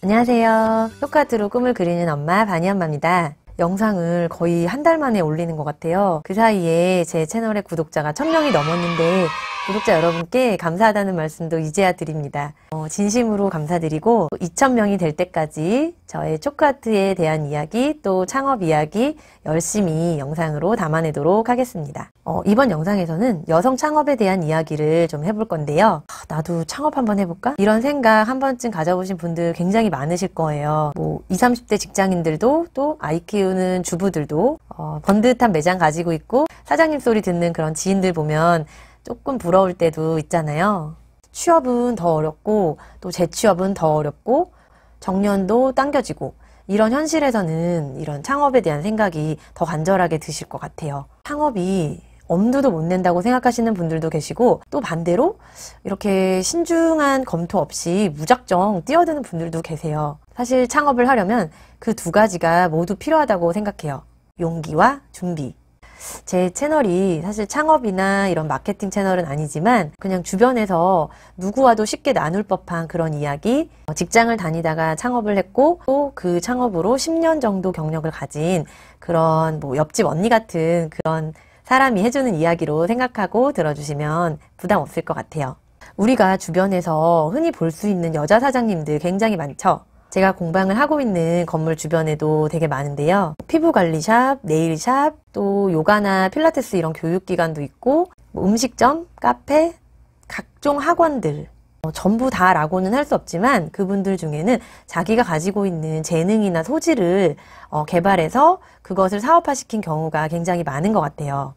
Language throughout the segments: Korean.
안녕하세요. 쇼카드로 꿈을 그리는 엄마 바니엄마입니다. 영상을 거의 한 달 만에 올리는 것 같아요. 그 사이에 제 채널의 구독자가 1000명이 넘었는데 구독자 여러분께 감사하다는 말씀도 이제야 드립니다. 진심으로 감사드리고 2000명이 될 때까지 저의 쇼카드에 대한 이야기 또 창업 이야기 열심히 영상으로 담아내도록 하겠습니다. 이번 영상에서는 여성 창업에 대한 이야기를 좀 해볼 건데요. 나도 창업 한번 해볼까? 이런 생각 한 번쯤 가져보신 분들 굉장히 많으실 거예요. 20, 30대 직장인들도 또 아이 키우는 주부들도 번듯한 매장 가지고 있고 사장님 소리 듣는 그런 지인들 보면 조금 부러울 때도 있잖아요. 취업은 더 어렵고 또 재취업은 더 어렵고 정년도 당겨지고 이런 현실에서는 이런 창업에 대한 생각이 더 간절하게 드실 것 같아요. 창업이 엄두도 못 낸다고 생각하시는 분들도 계시고 또 반대로 이렇게 신중한 검토 없이 무작정 뛰어드는 분들도 계세요. 사실 창업을 하려면 그 두 가지가 모두 필요하다고 생각해요. 용기와 준비. 제 채널이 사실 창업이나 이런 마케팅 채널은 아니지만 그냥 주변에서 누구와도 쉽게 나눌 법한 그런 이야기, 직장을 다니다가 창업을 했고 또 그 창업으로 10년 정도 경력을 가진 그런 옆집 언니 같은 그런 사람이 해주는 이야기로 생각하고 들어주시면 부담 없을 것 같아요. 우리가 주변에서 흔히 볼 수 있는 여자 사장님들 굉장히 많죠. 제가 공방을 하고 있는 건물 주변에도 되게 많은데요. 피부관리샵, 네일샵, 또 요가나 필라테스 이런 교육기관도 있고 음식점, 카페, 각종 학원들 전부 다라고는 할 수 없지만 그분들 중에는 자기가 가지고 있는 재능이나 소질을 개발해서 그것을 사업화시킨 경우가 굉장히 많은 것 같아요.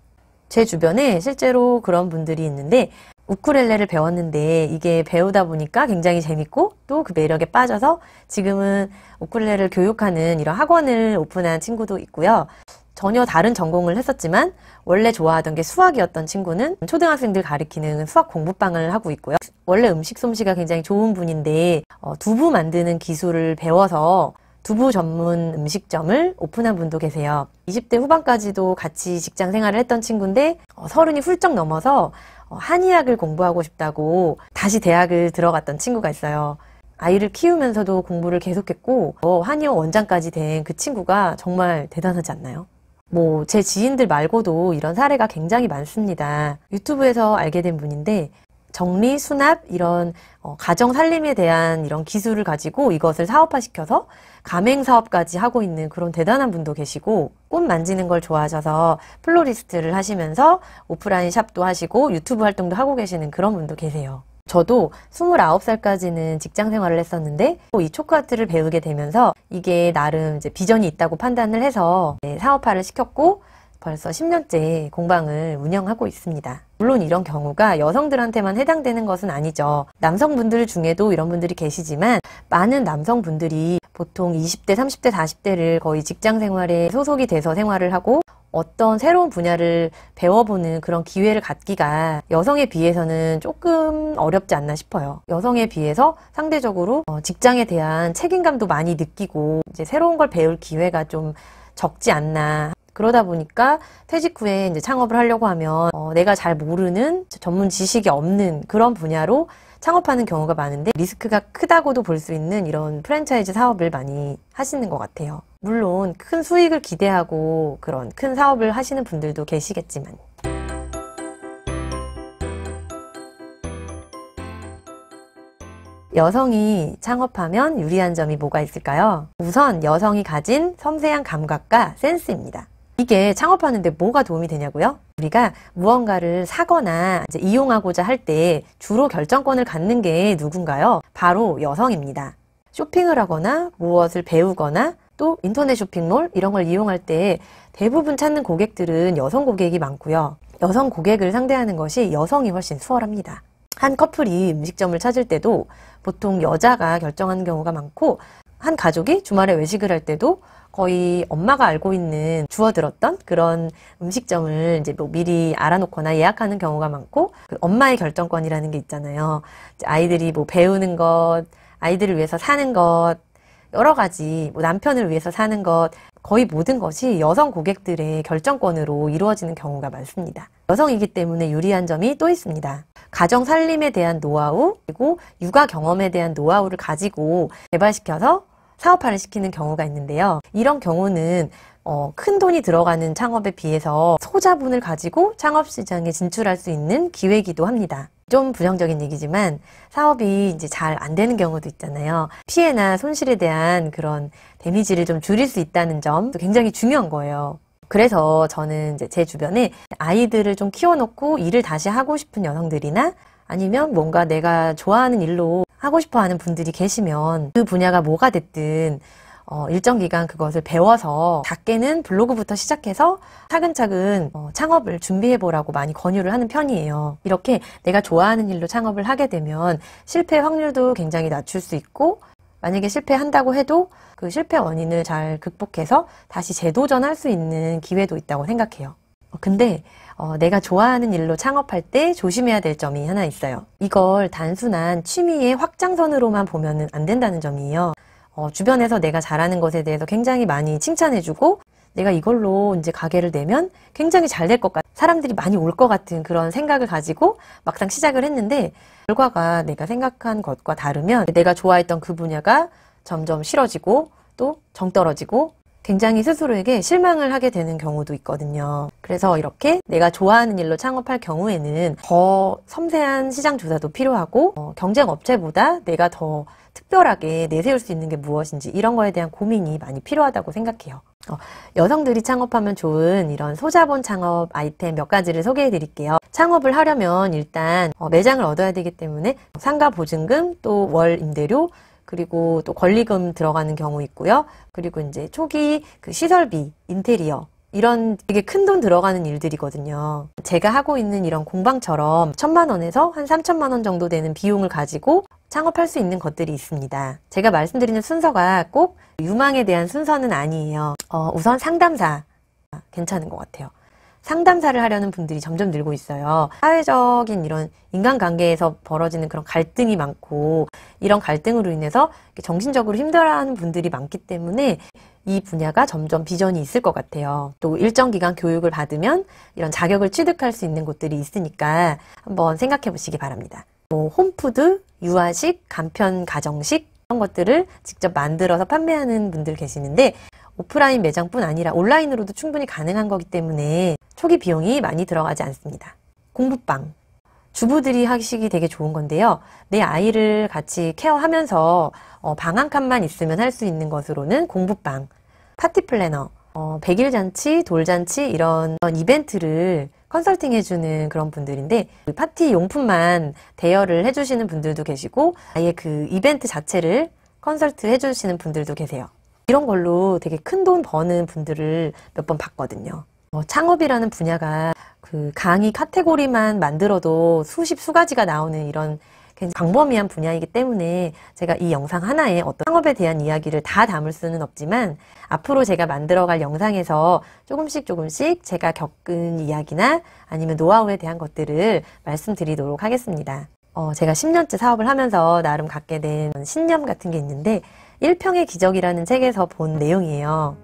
제 주변에 실제로 그런 분들이 있는데 우쿨렐레를 배웠는데 이게 배우다 보니까 굉장히 재밌고 또 그 매력에 빠져서 지금은 우쿨렐레를 교육하는 이런 학원을 오픈한 친구도 있고요. 전혀 다른 전공을 했었지만 원래 좋아하던 게 수학이었던 친구는 초등학생들 가르치는 수학 공부방을 하고 있고요. 원래 음식 솜씨가 굉장히 좋은 분인데 두부 만드는 기술을 배워서 두부 전문 음식점을 오픈한 분도 계세요. 20대 후반까지도 같이 직장 생활을 했던 친구인데 30이 훌쩍 넘어서 한의학을 공부하고 싶다고 다시 대학을 들어갔던 친구가 있어요. 아이를 키우면서도 공부를 계속했고 한의원 원장까지 된 그 친구가 정말 대단하지 않나요? 제 지인들 말고도 이런 사례가 굉장히 많습니다. 유튜브에서 알게 된 분인데 정리, 수납 이런 가정 살림에 대한 이런 기술을 가지고 이것을 사업화시켜서 가맹 사업까지 하고 있는 그런 대단한 분도 계시고 꽃 만지는 걸 좋아하셔서 플로리스트를 하시면서 오프라인 샵도 하시고 유튜브 활동도 하고 계시는 그런 분도 계세요. 저도 29살까지는 직장 생활을 했었는데 이 초코아트를 배우게 되면서 이게 나름 이제 비전이 있다고 판단을 해서 사업화를 시켰고 벌써 10년째 공방을 운영하고 있습니다. 물론 이런 경우가 여성들한테만 해당되는 것은 아니죠. 남성분들 중에도 이런 분들이 계시지만 많은 남성분들이 보통 20대, 30대, 40대를 거의 직장 생활에 소속이 돼서 생활을 하고 어떤 새로운 분야를 배워보는 그런 기회를 갖기가 여성에 비해서는 조금 어렵지 않나 싶어요. 여성에 비해서 상대적으로 직장에 대한 책임감도 많이 느끼고 이제 새로운 걸 배울 기회가 좀 적지 않나. 그러다 보니까 퇴직 후에 이제 창업을 하려고 하면 내가 잘 모르는 전문 지식이 없는 그런 분야로 창업하는 경우가 많은데 리스크가 크다고도 볼 수 있는 이런 프랜차이즈 사업을 많이 하시는 것 같아요. 물론 큰 수익을 기대하고 그런 큰 사업을 하시는 분들도 계시겠지만 여성이 창업하면 유리한 점이 뭐가 있을까요? 우선 여성이 가진 섬세한 감각과 센스입니다. 이게 창업하는데 뭐가 도움이 되냐고요? 우리가 무언가를 사거나 이제 이용하고자 할 때 주로 결정권을 갖는 게 누군가요? 바로 여성입니다. 쇼핑을 하거나 무엇을 배우거나 또 인터넷 쇼핑몰 이런 걸 이용할 때 대부분 찾는 고객들은 여성 고객이 많고요. 여성 고객을 상대하는 것이 여성이 훨씬 수월합니다. 한 커플이 음식점을 찾을 때도 보통 여자가 결정하는 경우가 많고 한 가족이 주말에 외식을 할 때도 거의 엄마가 알고 있는 주워들었던 그런 음식점을 이제 미리 알아놓거나 예약하는 경우가 많고 그 엄마의 결정권이라는 게 있잖아요. 아이들이 배우는 것, 아이들을 위해서 사는 것, 여러 가지 남편을 위해서 사는 것 거의 모든 것이 여성 고객들의 결정권으로 이루어지는 경우가 많습니다. 여성이기 때문에 유리한 점이 또 있습니다. 가정 살림에 대한 노하우, 그리고 육아 경험에 대한 노하우를 가지고 개발시켜서 사업화를 시키는 경우가 있는데요. 이런 경우는 큰 돈이 들어가는 창업에 비해서 소자본을 가지고 창업시장에 진출할 수 있는 기회이기도 합니다. 좀 부정적인 얘기지만 사업이 이제 잘 안 되는 경우도 있잖아요. 피해나 손실에 대한 그런 데미지를 좀 줄일 수 있다는 점도 굉장히 중요한 거예요. 그래서 저는 이제 제 주변에 아이들을 좀 키워놓고 일을 다시 하고 싶은 여성들이나 아니면 뭔가 내가 좋아하는 일로 하고 싶어 하는 분들이 계시면 그 분야가 뭐가 됐든 일정 기간 그것을 배워서 작게는 블로그부터 시작해서 차근차근 창업을 준비해보라고 많이 권유를 하는 편이에요. 이렇게 내가 좋아하는 일로 창업을 하게 되면 실패 확률도 굉장히 낮출 수 있고, 만약에 실패한다고 해도 그 실패 원인을 잘 극복해서 다시 재도전할 수 있는 기회도 있다고 생각해요. 근데 내가 좋아하는 일로 창업할 때 조심해야 될 점이 하나 있어요. 이걸 단순한 취미의 확장선으로만 보면 안 된다는 점이에요. 주변에서 내가 잘하는 것에 대해서 굉장히 많이 칭찬해주고 내가 이걸로 이제 가게를 내면 굉장히 잘 될 것 같아, 사람들이 많이 올 것 같은 그런 생각을 가지고 막상 시작을 했는데 결과가 내가 생각한 것과 다르면 내가 좋아했던 그 분야가 점점 싫어지고 또 정 떨어지고 굉장히 스스로에게 실망을 하게 되는 경우도 있거든요. 그래서 이렇게 내가 좋아하는 일로 창업할 경우에는 더 섬세한 시장 조사도 필요하고 경쟁 업체보다 내가 더 특별하게 내세울 수 있는 게 무엇인지 이런 거에 대한 고민이 많이 필요하다고 생각해요. 여성들이 창업하면 좋은 이런 소자본 창업 아이템 몇 가지를 소개해 드릴게요. 창업을 하려면 일단 매장을 얻어야 되기 때문에 상가 보증금, 또 월 임대료, 그리고 또 권리금 들어가는 경우 있고요. 그리고 이제 초기 그 시설비, 인테리어, 이런 되게 큰 돈 들어가는 일들이거든요. 제가 하고 있는 이런 공방처럼 1,000만 원에서 한 3,000만 원 정도 되는 비용을 가지고 창업할 수 있는 것들이 있습니다. 제가 말씀드리는 순서가 꼭 유망에 대한 순서는 아니에요. 우선 상담사 괜찮은 것 같아요. 상담사를 하려는 분들이 점점 늘고 있어요. 사회적인 이런 인간관계에서 벌어지는 그런 갈등이 많고, 이런 갈등으로 인해서 정신적으로 힘들어하는 분들이 많기 때문에 이 분야가 점점 비전이 있을 것 같아요. 또 일정 기간 교육을 받으면 이런 자격을 취득할 수 있는 곳들이 있으니까 한번 생각해 보시기 바랍니다. 홈푸드, 유아식, 간편 가정식 이런 것들을 직접 만들어서 판매하는 분들 계시는데 오프라인 매장뿐 아니라 온라인으로도 충분히 가능한 거기 때문에 초기 비용이 많이 들어가지 않습니다. 공부방. 주부들이 하시기 되게 좋은 건데요. 내 아이를 같이 케어하면서 방 한 칸만 있으면 할 수 있는 것으로는 공부방, 파티 플래너, 백일잔치, 돌잔치 이런 이벤트를 컨설팅 해주는 그런 분들인데 파티 용품만 대여를 해주시는 분들도 계시고 아예 그 이벤트 자체를 컨설트 해주시는 분들도 계세요. 이런 걸로 되게 큰 돈 버는 분들을 몇 번 봤거든요. 창업이라는 분야가 그 강의 카테고리만 만들어도 수가지가 나오는 이런 굉장히 광범위한 분야이기 때문에 제가 이 영상 하나에 어떤 창업에 대한 이야기를 다 담을 수는 없지만 앞으로 제가 만들어갈 영상에서 조금씩 제가 겪은 이야기나 아니면 노하우에 대한 것들을 말씀드리도록 하겠습니다. 제가 10년째 사업을 하면서 나름 갖게 된 신념 같은 게 있는데 1평의 기적이라는 책에서 본 내용이에요.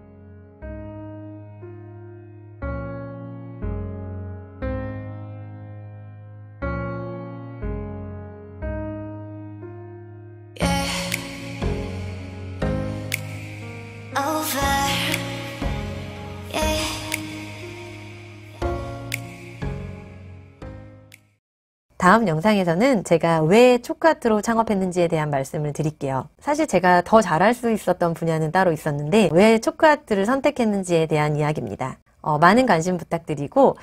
다음 영상에서는 제가 왜 초코아트로 창업했는지에 대한 말씀을 드릴게요. 사실 제가 더 잘할 수 있었던 분야는 따로 있었는데 왜 초코아트를 선택했는지에 대한 이야기입니다. 많은 관심 부탁드리고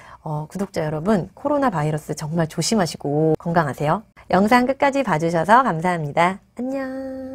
구독자 여러분, 코로나 바이러스 정말 조심하시고 건강하세요. 영상 끝까지 봐주셔서 감사합니다. 안녕.